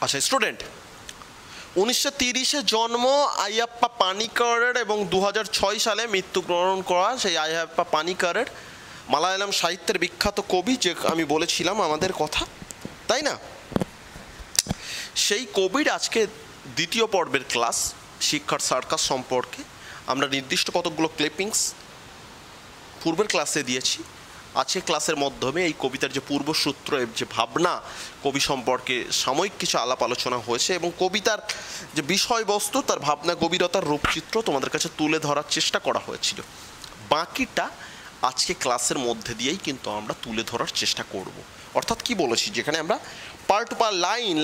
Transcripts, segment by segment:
আচ্ছা স্টুডেন্ট, 1930-এ জন্ম আইয়াপ্পা পানিক্কারের এবং 2006 সালে মৃত্যুবরণ করা সেই আইয়াপ্পা পানিক্কারের মালায়ালাম সাহিত্যের বিখ্যাত কবি, যে আমি বলেছিলাম আমাদের কথা, তাই না? সেই কবির আজকে দ্বিতীয় পর্বের ক্লাস, শিক্ষার সার্কাস সম্পর্কে আমরা নির্দিষ্ট কতগুলো ক্লিপিংস পূর্বের ক্লাসে দিয়েছি। আজকে ক্লাসের মাধ্যমে এই কবিতার যে পূর্বসূত্র, যে ভাবনা কবি সম্পর্কে সাময়িক কিছু আলাপ আলোচনা হয়েছে এবং কবিতার যে বিষয়বস্তু, তার ভাবনা গভীরতার রূপচিত্র তোমাদের কাছে তুলে ধরার চেষ্টা করা হয়েছিল। বাকিটা আজকে ক্লাসের মধ্যে দিয়েই কিন্তু আমরা তুলে ধরার চেষ্টা করব। অর্থাৎ কি বলেছি, যেখানে আমরা part to part,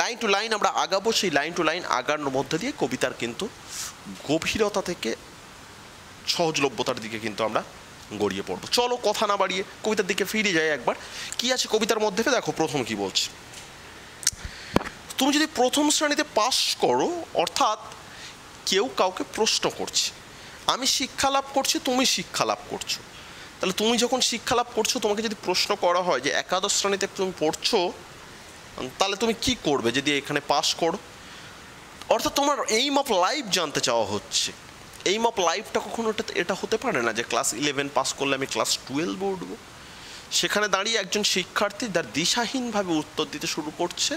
line to line আমরা আগাবো, সেই লাইন টু লাইন আগানোর মধ্যে দিয়ে কবিতার কিন্তু গভীরতা থেকে সহজলভ্যতার দিকে কিন্তু আমরা গড়িয়ে পড়বো। চলো কথা না বাড়িয়ে কবিতার দিকে ফিরে যাই একবার। কি আছে কবিতার মধ্যে? দেখো প্রথম কি বলছে, তুমি যদি প্রথম শ্রেণীতে পাস করো, অর্থাৎ কেউ কাউকে প্রশ্ন করছে, আমি শিক্ষা লাভ করছি, তুমি শিক্ষা লাভ করছো, তাহলে তুমি যখন শিক্ষা লাভ করছো, তোমাকে যদি প্রশ্ন করা হয় যে একাদশ শ্রেণীতে তুমি পড়ছো, তাহলে তুমি কি করবে যদি এখানে পাস করো? অর্থাৎ তোমার এইম অফ লাইফ জানতে চাওয়া হচ্ছে। এইম অফ লাইফটা কখনো এটা হতে পারে না যে ক্লাস 11 পাস করলে আমি ক্লাস 12 উঠবো। সেখানে দাঁড়িয়ে একজন শিক্ষার্থী তার দিশাহীনভাবে উত্তর দিতে শুরু করছে,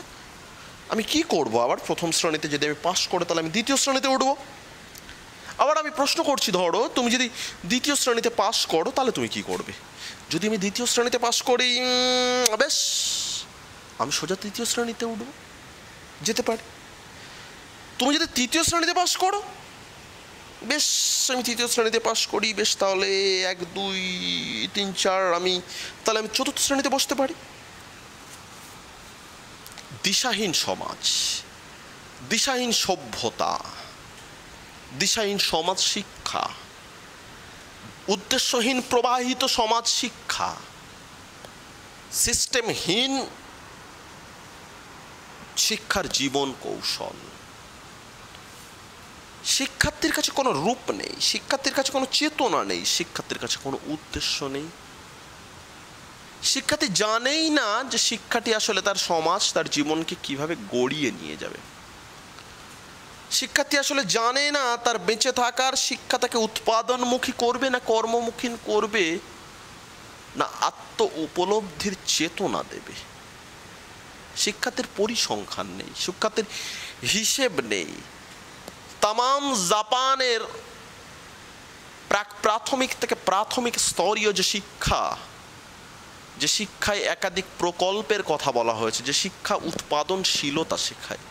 আমি কি করব? আবার প্রথম শ্রেণীতে যদি আমি পাস করে, তাহলে আমি দ্বিতীয় শ্রেণীতে উঠবো। আবার আমি প্রশ্ন করছি, ধরো তুমি যদি দ্বিতীয় শ্রেণীতে পাস করো, তাহলে তুমি কি করবে? যদি আমি দ্বিতীয় শ্রেণীতে পাস করি, বেশ, আমি সোজা তৃতীয় শ্রেণীতে উঠবো, যেতে পারি। তুমি যদি তৃতীয় শ্রেণীতে পাস করো, বেশ, আমি তৃতীয় শ্রেণীতে পাস করি, বেশ, তাহলে 1 2 3 4 তাহলে আমি চতুর্থ শ্রেণীতে বসতে পারি। দিশাহীন সমাজ, দিশাহীন সভ্যতা, দিশাহীন সমাজ শিক্ষা, উদ্দেশ্যহীন প্রবাহিত সমাজ শিক্ষা, সিস্টেমহীন শিক্ষার জীবন কৌশল। শিক্ষার্থীর কাছে কোনো রূপ নেই, শিক্ষার্থীর কাছে কোনো চেতনা নেই, শিক্ষার্থীর কাছে কোনো উদ্দেশ্য নেই। শিক্ষার্থী জানেই না যে শিক্ষাটি আসলে তার সমাজ, তার জীবনকে কিভাবে গড়িয়ে নিয়ে যাবে। শিক্ষার্থী আসলে জানে না তার বেঁচে থাকার শিক্ষা তাকে উৎপাদনমুখী করবে না কর্মমুখী করবে, না আত্ম উপলব্ধির চেতনা দেবে। শিক্ষার্থীর পরিসংখ্যান নেই, শিক্ষার্থীর হিসেব নেই। তামাম জাপানের প্রাথমিক থেকে প্রাথমিক স্তরীয় যে শিক্ষা, যে শিক্ষায় একাধিক প্রকল্পের কথা বলা হয়েছে, যে শিক্ষা উৎপাদনশীলতা শেখায়,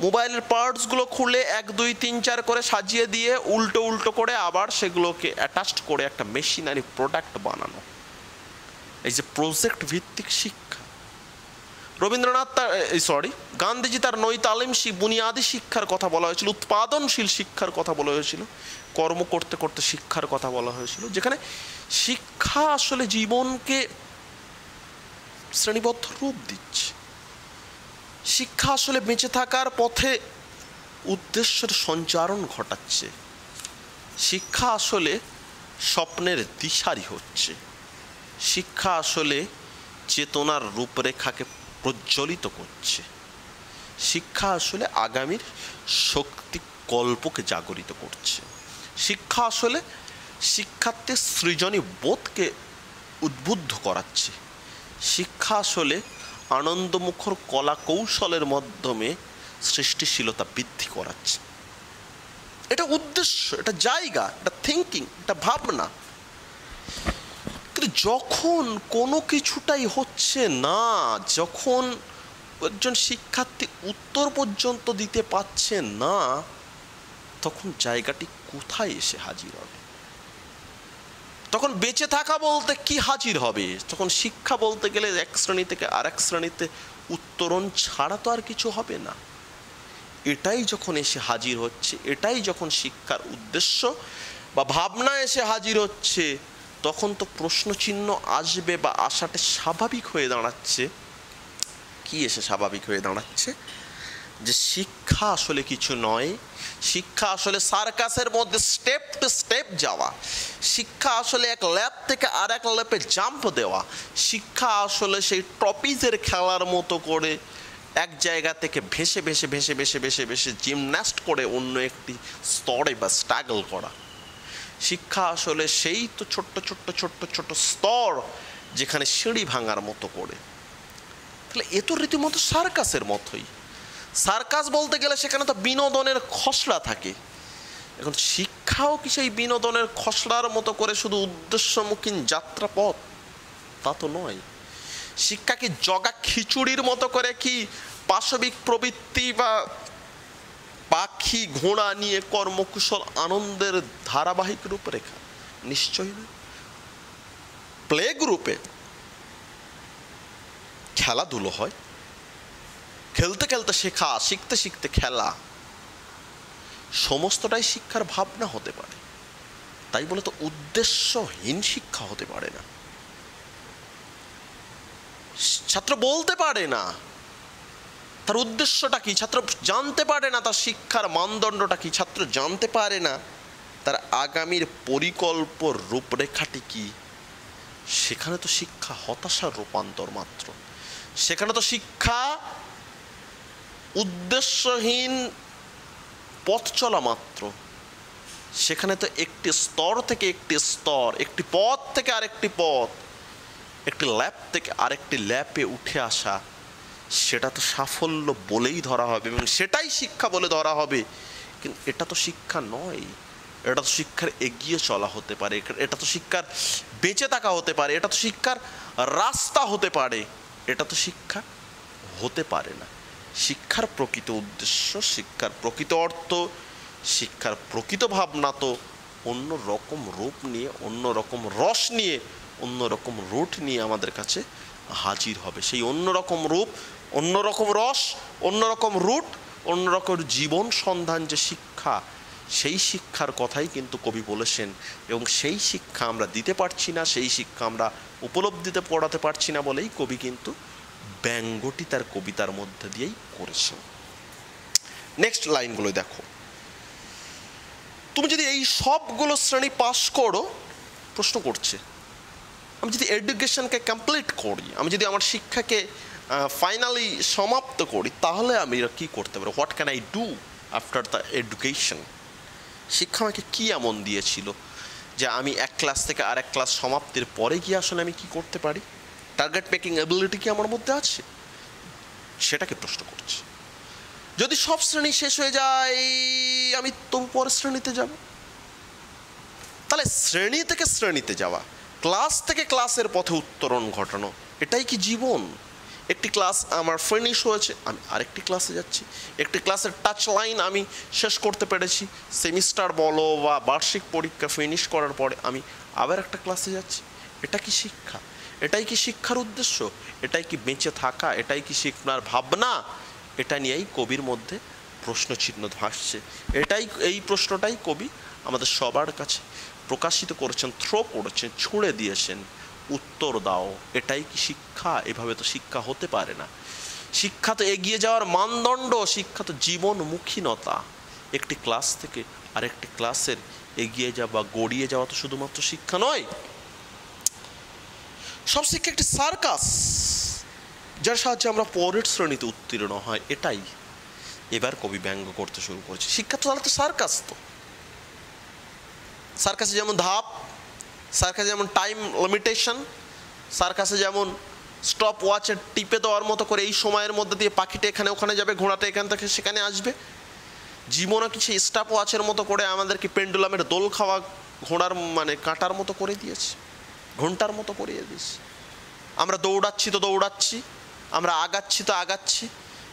মোবাইলের পার্টসগুলো খুলে 1 2 3 4 করে সাজিয়ে দিয়ে উল্টো উল্টো করে আবার সেগুলোকে অ্যাটাচড করে একটা মেশিনারি প্রোডাক্ট বানানো, এই যে প্রজেক্ট ভিত্তিক শিক্ষা। গান্ধীজি তার নৈতালিম বুনিয়াদী শিক্ষার কথা বলা হয়েছিল, উৎপাদনশীল শিক্ষার কথা বলা হয়েছিল, কর্ম করতে করতে শিক্ষার কথা বলা হয়েছিল, যেখানে শিক্ষা আসলে জীবনকে শ্রেণীবদ্ধ রূপ দিচ্ছে। শিক্ষা আসলে বেঁচে থাকার পথে উদ্দেশ্যের সঞ্চারণ ঘটাচ্ছে। শিক্ষা আসলে স্বপ্নের দিশারি হচ্ছে। শিক্ষা আসলে চেতনার রূপরেখাকে প্রজ্বলিত করছে। শিক্ষা আসলে আগামীর শক্তি কল্পকে জাগরিত করছে। শিক্ষা আসলে শিক্ষার্থীর সৃজনী বোধকে উদ্বুদ্ধ করাচ্ছে। শিক্ষা আসলে আনন্দমুখর কলা কৌশলের মাধ্যমে সৃষ্টিশীলতা বৃদ্ধি করাচ্ছে। এটা উদ্দেশ্য, এটা জায়গা, এটা থিঙ্কিং, এটা ভাবনা। কিন্তু যখন কোনো কিছুটাই হচ্ছে না, যখন একজন শিক্ষার্থী উত্তর পর্যন্ত দিতে পারছে না, তখন জায়গাটি কোথায় এসে হাজির হবে? তখন বেঁচে থাকা বলতে কি হাজির হবে? তখন শিক্ষা বলতে গেলে এক শ্রেণী থেকে আরেক শ্রেণীতে উত্তরণ ছাড়া তো আর কিছু হবে না। এটাই যখন এসে হাজির হচ্ছে, এটাই যখন শিক্ষার উদ্দেশ্য বা ভাবনা এসে হাজির হচ্ছে, তখন তো প্রশ্নচিহ্ন আসবে বা আসাটা স্বাভাবিক হয়ে দাঁড়াচ্ছে। কি এসে স্বাভাবিক হয়ে দাঁড়াচ্ছে? যে শিক্ষা আসলে কিছু নয়। শিক্ষা আসলে সার্কাসের মধ্যে স্টেপ টু স্টেপ যাওয়া। শিক্ষা আসলে এক ল্যাব থেকে আর এক ল্যাবে জাম্প দেওয়া। শিক্ষা আসলে সেই ট্রপিজের খেলার মতো করে এক জায়গা থেকে ভেসে ভেসে ভেসে ভেসে ভেসে ভেসে জিমন্যাস্ট করে অন্য একটি স্তরে বা স্ট্রাগল করা। শিক্ষা আসলে সেই তো ছোট্ট ছোট্ট ছোট্ট ছোট্ট স্তর যেখানে সিঁড়ি ভাঙার মতো করে। তাহলে এ তো রীতিমতো সার্কাসের মতোই। সার্কাস বলতে গেলে সেখানে তো বিনোদনের খসড়া থাকে। এখন শিক্ষাও কি সেই বিনোদনের খসড়ার মতো করে শুধু উদ্দেশ্যমুখীন যাত্রাপথ? তা তো নয়। শিক্ষা কি জগা খিচুড়ির মতো করে কি পাশবিক প্রবৃত্তি বা পাখি ঘোড়া নিয়ে কর্মকুশল আনন্দের ধারাবাহিক রূপরেখা? নিশ্চয়ই নয়। প্লে গ্রুপে খেলাধুলো হয়, খেলতে খেলতে শেখা, শিখতে শিখতে খেলা, সমস্তটাই শিক্ষার ভাবনা হতে পারে। তাই বলে তো উদ্দেশ্যহীন শিক্ষা হতে পারে না। ছাত্র বলতে পারে না তার উদ্দেশ্যটা কি, ছাত্র জানতে পারে না তার শিক্ষার মানদণ্ডটা কি, ছাত্র জানতে পারে না তার আগামীর পরিকল্প রূপরেখাটি কি। সেখানে তো শিক্ষা হতাশার রূপান্তর মাত্র। সেখানে তো শিক্ষা উদ্দেশ্যহীন পথ চলা মাত্র। সেখানে তো একটি স্তর থেকে একটি স্তর, একটি পথ থেকে আরেকটি পথ, একটি ল্যাপ থেকে আরেকটি ল্যাপে উঠে আসা, সেটা তো সাফল্য বলেই ধরা হবে এবং সেটাই শিক্ষা বলে ধরা হবে। কিন্তু এটা তো শিক্ষা নয়। এটা তো শিক্ষার এগিয়ে চলা হতে পারে, এটা তো শিক্ষার বেঁচে থাকা হতে পারে, এটা তো শিক্ষার রাস্তা হতে পারে। এটা তো শিক্ষা হতে পারে না। শিক্ষার প্রকৃত উদ্দেশ্য, শিক্ষার প্রকৃত অর্থ, শিক্ষার প্রকৃত ভাবনা তো অন্য রকম রূপ নিয়ে, অন্য রকম রস নিয়ে, অন্য রকম রুট নিয়ে আমাদের কাছে হাজির হবে। সেই অন্যরকম রূপ, অন্যরকম রস, অন্যরকম রুট, অন্যরকম জীবন সন্ধান যে শিক্ষা, সেই শিক্ষার কথাই কিন্তু কবি বলেছেন। এবং সেই শিক্ষা আমরা দিতে পারছি না, সেই শিক্ষা আমরা উপলব্ধিতে পড়াতে পারছি না বলেই কবি কিন্তু ব্যঙ্গটি তার কবিতার মধ্যে দিয়েই করেছেন। নেক্সট লাইনগুলো দেখো। তুমি যদি এই সবগুলো শ্রেণী পাস করো, প্রশ্ন করছে আমি যদি এডুকেশনকে কমপ্লিট করি, আমি যদি আমার শিক্ষাকে ফাইনালি সমাপ্ত করি, তাহলে আমি কি করতে পারি? What can I do after the education? শিক্ষা আমাকে কী এমন দিয়েছিল যে আমি এক ক্লাস থেকে আরেক ক্লাস সমাপ্তির পরে গিয়ে আসলে আমি কি করতে পারি? টার্গেট মেকিং এবিলিটি কি আমার মধ্যে আছে? সেটাকে প্রশ্ন করছি। যদি সব শ্রেণী শেষ হয়ে যায়, আমি তবু পরের শ্রেণীতে যাব। তাহলে শ্রেণী থেকে শ্রেণীতে যাওয়া, ক্লাস থেকে ক্লাসের পথে উত্তরণ ঘটানো, এটাই কি জীবন? একটি ক্লাস আমার ফিনিশ হয়েছে, আমি আরেকটি ক্লাসে যাচ্ছি। একটি ক্লাসের টাচ লাইন আমি শেষ করতে পেরেছি, সেমিস্টার বলো বা বার্ষিক পরীক্ষা ফিনিশ করার পরে আমি আবার একটা ক্লাসে যাচ্ছি। এটা কি শিক্ষা? এটাই কি শিক্ষার উদ্দেশ্য? এটাই কি বেঁচে থাকা? এটাই কি শিক্ষার ভাবনা? এটা নিয়েই কবির মধ্যে প্রশ্নচিহ্ন ভাসছে। এই প্রশ্নটাই কবি আমাদের সবার কাছে প্রকাশিত করেছেন, থ্রো করেছেন, ছুঁড়ে দিয়েছেন। উত্তর দাও, এটাই কি শিক্ষা? এভাবে তো শিক্ষা হতে পারে না। শিক্ষা তো এগিয়ে যাওয়ার মানদণ্ড, শিক্ষা তো জীবনমুখীনতা। একটি ক্লাস থেকে আরেকটি ক্লাসের এগিয়ে যাওয়া, গড়িয়ে যাওয়া তো শুধুমাত্র শিক্ষা নয়। সব শিক্ষা একটি সার্কাস, যার সাহায্যে আমরা পরের শ্রেণীতে উত্তীর্ণ হয়। এটাই এবার কবি ব্যঙ্গ করতে শুরু করেছে। শিক্ষা তো তাহলে তো সার্কাস। তো সার্কাসে যেমন ধাপ, সার্কাসে যেমন টাইম লিমিটেশন, সার্কাসে যেমন স্টপ ওয়াচের টিপে দেওয়ার মতো করে এই সময়ের মধ্যে দিয়ে পাখিটা এখানে ওখানে যাবে, ঘোড়াটা এখান থেকে সেখানে আসবে, জীবনও কিছু স্টপ ওয়াচের মতো করে আমাদেরকে পেন্ডুলামের দোল খাওয়া ঘোড়ার মানে কাঁটার মতো করে দিয়েছে, ঘন্টার মতো করিয়ে দিয়েছে। আমরা দৌড়াচ্ছি তো দৌড়াচ্ছি, আমরা আগাচ্ছি তো আগাচ্ছি।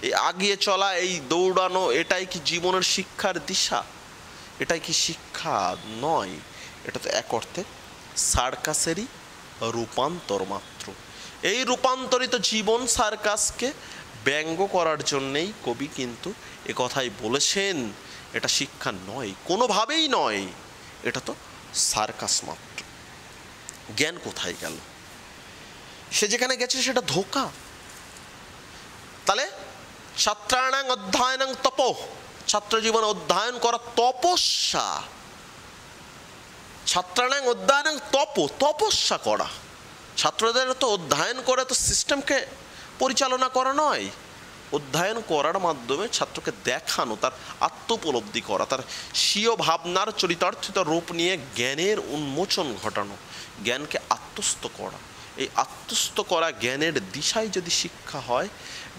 এই আগিয়ে চলা, এই দৌড়ানো, এটাই কি জীবনের শিক্ষার দিশা? এটাই কি শিক্ষা? নয়। এটা তো এক অর্থে সার্কাসেরই রূপান্তর মাত্র। এই রূপান্তরিত জীবন সার্কাসকে ব্যঙ্গ করার জন্যেই কবি কিন্তু এ কথাই বলেছেন। এটা শিক্ষা নয়, কোনোভাবেই নয়। এটা তো সার্কাস মাত্র। জ্ঞান কোথায় গেল? সে যেখানে গেছে সেটা ধোঁকা। তাহলে ছাত্রাণাং অধ্যয়নং তপো, ছাত্র জীবনে অধ্যয়ন করা তপস্যা। ছাত্রাণাং অধ্যয়নং তপো, তপস্যা করা। ছাত্রদের তো অধ্যয়ন করে তো সিস্টেমকে পরিচালনা করা নয়, অধ্যয়ন করার মাধ্যমে ছাত্রকে দেখানো, তার আত্মোপলব্ধি করা, তার স্বীয় ভাবনার চরিতার্থিত রূপ নিয়ে জ্ঞানের উন্মোচন ঘটানো, জ্ঞানকে আত্মস্থ করা। এই আত্মস্থ করা জ্ঞানের দিশায় যদি শিক্ষা হয়,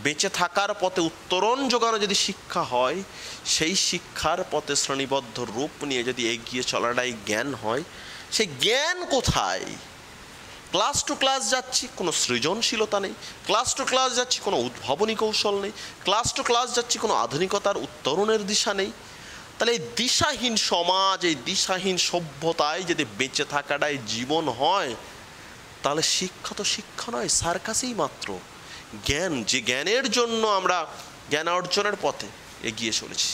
বেঁচে থাকার পথে উত্তরণ জোগানো যদি শিক্ষা হয়, সেই শিক্ষার পথে শ্রেণীবদ্ধ রূপ নিয়ে যদি এগিয়ে চলাটাই জ্ঞান হয়, সেই জ্ঞান কোথায়? ক্লাস টু ক্লাস যাচ্ছি, কোনো সৃজনশীলতা নেই। ক্লাস টু ক্লাস যাচ্ছি, কোনো উদ্ভাবনী কৌশল নেই। ক্লাস টু ক্লাস যাচ্ছি, কোনো আধুনিকতার উত্তরণের দিশা নেই। তাহলে এই দিশাহীন সমাজ, এই দিশাহীন সভ্যতায় যদি বেঁচে থাকাটাই জীবন হয়, তাহলে শিক্ষা তো শিক্ষা নয়, সার্কাসই মাত্র। জ্ঞান, যে জ্ঞানের জন্য আমরা জ্ঞান অর্জনের পথে এগিয়ে চলেছি,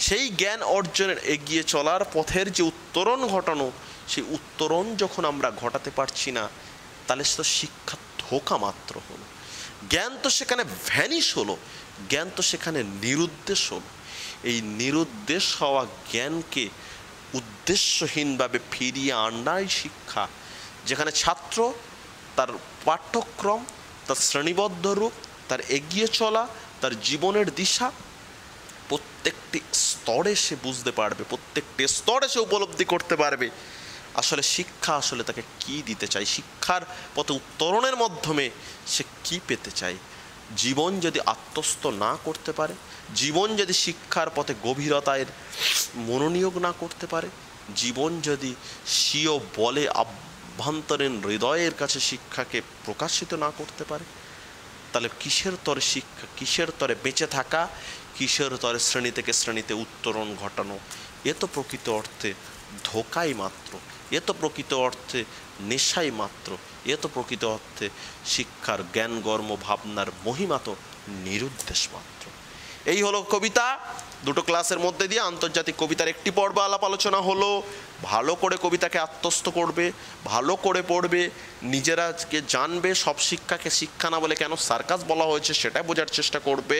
সেই জ্ঞান অর্জনের এগিয়ে চলার পথের যে উত্তরণ ঘটানো, সেই উত্তরণ যখন আমরা ঘটাতে পারছি না, তাহলে সে তো শিক্ষা ধোঁকা মাত্র হলো। জ্ঞান তো সেখানে ভ্যানিশ হলো, জ্ঞান তো সেখানে নিরুদ্দেশ হলো। এই নিরুদ্দেশ হওয়া জ্ঞানকে উদ্দেশ্যহীনভাবে ফিরিয়ে আনাই শিক্ষা, যেখানে ছাত্র তার পাঠ্যক্রম, তার শ্রেণীবদ্ধ রূপ, তার এগিয়ে চলা, তার জীবনের দিশা প্রত্যেকটি স্তরে সে বুঝতে পারবে, প্রত্যেকটি স্তরে সে উপলব্ধি করতে পারবে আসলে শিক্ষা আসলে তাকে কি দিতে চায়, শিক্ষার পথে উত্তরণের মাধ্যমে সে কি পেতে চায়। জীবন যদি আত্মস্থ না করতে পারে, জীবন যদি শিক্ষার পথে গভীরতায় মনোনিয়োগ না করতে পারে, জীবন যদি স্বীয় বলে আভ্যন্তরীণ হৃদয়ের কাছে শিক্ষাকে প্রকাশিত না করতে পারে, তাহলে কিসের তরে শিক্ষা, কিসের তরে বেঁচে থাকা, কিসের তরে শ্রেণী থেকে শ্রেণীতে উত্তরণ ঘটানো? এ তো প্রকৃত অর্থে ধোঁকাই মাত্র, এ তো প্রকৃত অর্থে নেশাই মাত্র, এ তো প্রকৃত অর্থে শিক্ষার জ্ঞানগর্ম ভাবনার মহিমা তো নিরুদ্দেশ মাত্র। এই হলো কবিতা। দুটো ক্লাসের মধ্যে দিয়ে আন্তর্জাতিক কবিতার একটি পর্ব আলাপ আলোচনা হলো। ভালো করে কবিতাকে আত্মস্থ করবে, ভালো করে পড়বে, নিজেরাকে জানবে, সব শিক্ষাকে শিক্ষা না বলে কেন সার্কাস বলা হয়েছে সেটা বোঝার চেষ্টা করবে।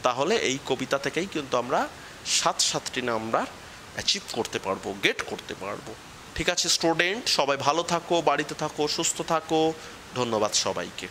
তাহলে এই কবিতা থেকেই কিন্তু আমরা 7টি নাম্বার অ্যাচিভ করতে পারবো, গেট করতে পারবো। ঠিক আছে স্টুডেন্ট, সবাই ভালো থাকো, বাড়িতে থাকো, সুস্থ থাকো। ধন্যবাদ সবাইকে।